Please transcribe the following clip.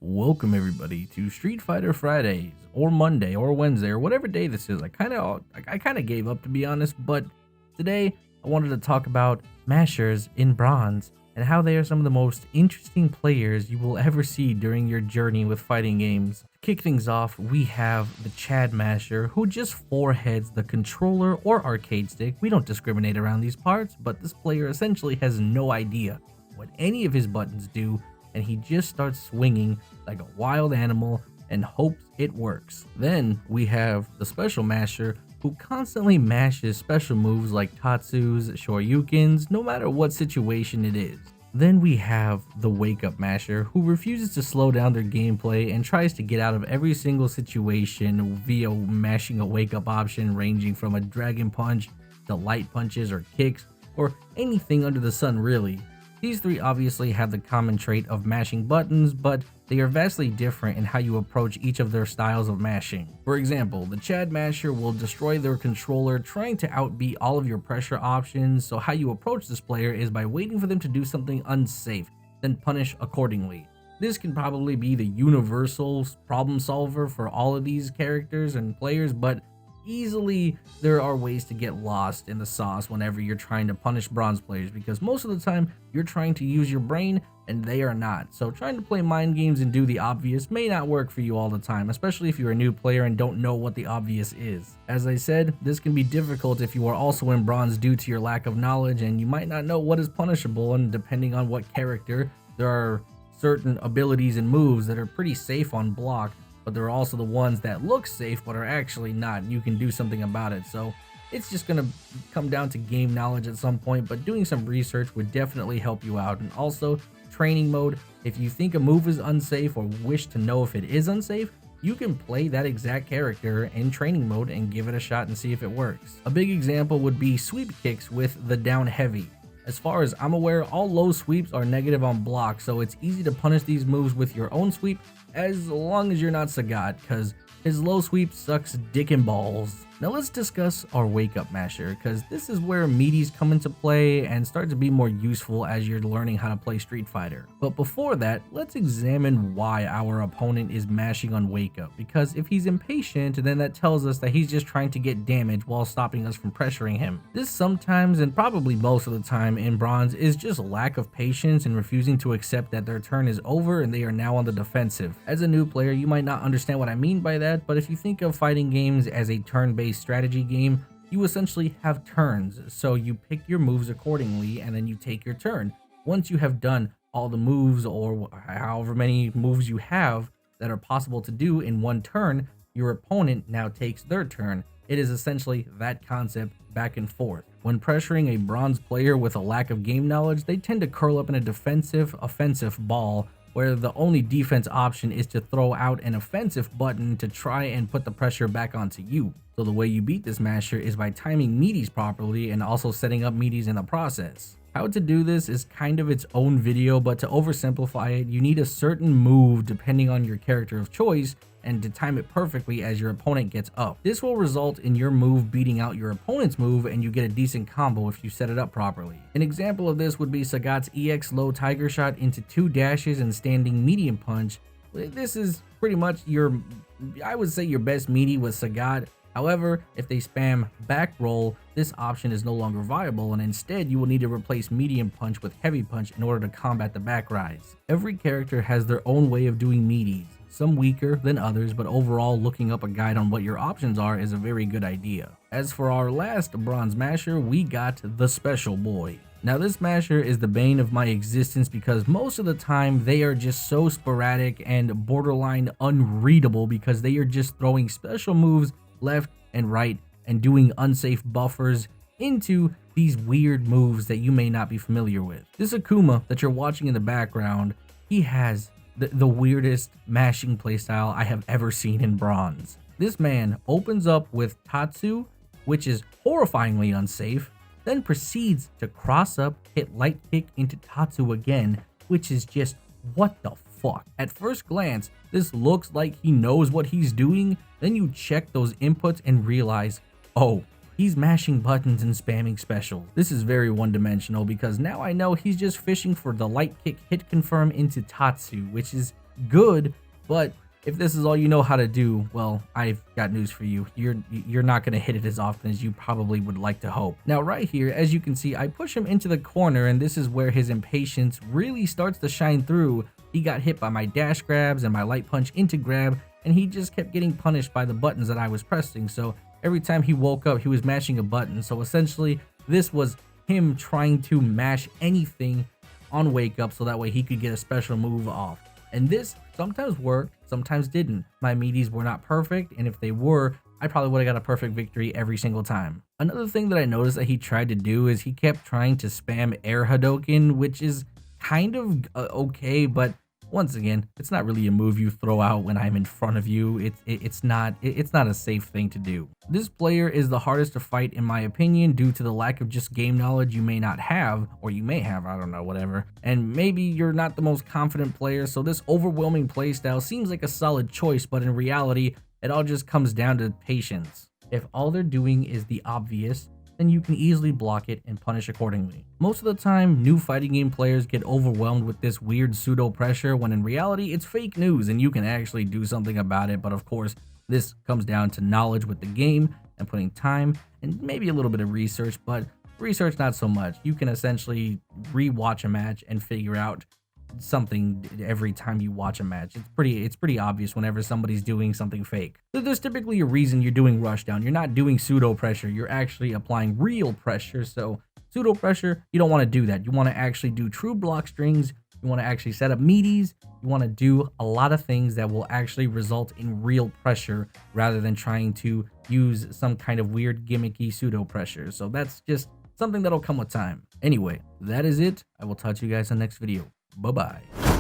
Welcome everybody to Street Fighter Fridays, or Monday, or Wednesday, or whatever day this is. I kind of gave up, to be honest, but today I wanted to talk about Mashers in Bronze and how they are some of the most interesting players you will ever see during your journey with fighting games. To kick things off, we have the Chad Masher, who just foreheads the controller or arcade stick. We don't discriminate around these parts, but this player essentially has no idea what any of his buttons do, and he just starts swinging like a wild animal and hopes it works. Then we have the Special Masher, who constantly mashes special moves like Tatsus, Shoryukens, no matter what situation it is. Then we have the Wake Up Masher, who refuses to slow down their gameplay and tries to get out of every single situation via mashing a wake up option ranging from a Dragon Punch to light punches or kicks or anything under the sun really. These three obviously have the common trait of mashing buttons, but they are vastly different in how you approach each of their styles of mashing. For example, the Chad Masher will destroy their controller trying to outbeat all of your pressure options, so how you approach this player is by waiting for them to do something unsafe, then punish accordingly. This can probably be the universal problem solver for all of these characters and players, but easily there are ways to get lost in the sauce whenever you're trying to punish bronze players, because most of the time you're trying to use your brain and they are not. So trying to play mind games and do the obvious may not work for you all the time, especially if you're a new player and don't know what the obvious is. As I said, this can be difficult if you are also in bronze due to your lack of knowledge, and you might not know what is punishable, and depending on what character, there are certain abilities and moves that are pretty safe on block, but there are also the ones that look safe but are actually not, and you can do something about it. So it's just going to come down to game knowledge at some point, but doing some research would definitely help you out. And also training mode, if you think a move is unsafe or wish to know if it is unsafe, you can play that exact character in training mode and give it a shot and see if it works. A big example would be sweep kicks with the down heavy. As far as I'm aware, all low sweeps are negative on block, so it's easy to punish these moves with your own sweep as long as you're not Sagat, because his low sweep sucks dick and balls. Now let's discuss our Wake Up Masher, because this is where meaties come into play and start to be more useful as you're learning how to play Street Fighter. But before that, let's examine why our opponent is mashing on Wake Up, because if he's impatient, then that tells us that he's just trying to get damage while stopping us from pressuring him. This sometimes, and probably most of the time in bronze, is just lack of patience and refusing to accept that their turn is over and they are now on the defensive. As a new player, you might not understand what I mean by that, but if you think of fighting games as a turn-based strategy game, you essentially have turns, so you pick your moves accordingly and then you take your turn. Once you have done all the moves, or however many moves you have that are possible to do in one turn, your opponent now takes their turn. It is essentially that concept back and forth. When pressuring a bronze player with a lack of game knowledge, they tend to curl up in a defensive offensive ball, where the only defense option is to throw out an offensive button to try and put the pressure back onto you. So the way you beat this masher is by timing meaties properly and also setting up meaties in the process. How to do this is kind of its own video, but to oversimplify it, you need a certain move depending on your character of choice and to time it perfectly as your opponent gets up. This will result in your move beating out your opponent's move, and you get a decent combo if you set it up properly. An example of this would be Sagat's EX low tiger shot into 2 dashes and standing medium punch. This is pretty much I would say your best meaty with Sagat. However, if they spam back roll, this option is no longer viable, and instead you will need to replace medium punch with heavy punch in order to combat the back rise. Every character has their own way of doing meaties, some weaker than others, but overall looking up a guide on what your options are is a very good idea. As for our last bronze masher, we got the Special Boy. Now this masher is the bane of my existence because most of the time they are just so sporadic and borderline unreadable, because they are just throwing special moves left and right and doing unsafe buffers into these weird moves that you may not be familiar with. This Akuma that you're watching in the background, he has the weirdest mashing playstyle I have ever seen in bronze. This man opens up with Tatsu, which is horrifyingly unsafe, then proceeds to cross up, hit light kick into Tatsu again, which is just what the fuck. At first glance, this looks like he knows what he's doing, then you check those inputs and realize, oh, he's mashing buttons and spamming specials. This is very one-dimensional, because now I know he's just fishing for the light kick hit confirm into Tatsu, which is good, but if this is all you know how to do, well, I've got news for you. You're not going to hit it as often as you probably would like to hope. Now, right here, as you can see, I push him into the corner, and this is where his impatience really starts to shine through. He got hit by my dash grabs and my light punch into grab, and he just kept getting punished by the buttons that I was pressing. So every time he woke up, he was mashing a button. So essentially, this was him trying to mash anything on wake up so that way he could get a special move off. And this sometimes worked, sometimes didn't. My meaties were not perfect, and if they were, I probably would have got a perfect victory every single time. Another thing that I noticed that he tried to do is he kept trying to spam air Hadoken, which is kind of okay, but once again, it's not really a move you throw out when I'm in front of you. It's not a safe thing to do. This player is the hardest to fight in my opinion due to the lack of just game knowledge you may not have, or you may have, I don't know, whatever. And maybe you're not the most confident player, so this overwhelming playstyle seems like a solid choice, but in reality, it all just comes down to patience. If all they're doing is the obvious, then you can easily block it and punish accordingly. Most of the time, new fighting game players get overwhelmed with this weird pseudo pressure when in reality it's fake news and you can actually do something about it. But of course, this comes down to knowledge with the game and putting time and maybe a little bit of research, but research not so much. You can essentially re-watch a match and figure out something every time you watch a match. It's pretty obvious whenever somebody's doing something fake. There's typically a reason you're doing rushdown. You're not doing pseudo pressure, you're actually applying real pressure. So pseudo pressure, you don't want to do that. You want to actually do true block strings, you want to actually set up meaties, you want to do a lot of things that will actually result in real pressure rather than trying to use some kind of weird gimmicky pseudo pressure. So that's just something that'll come with time. Anyway, that is it. I will talk to you guys in the next video. Bye-bye.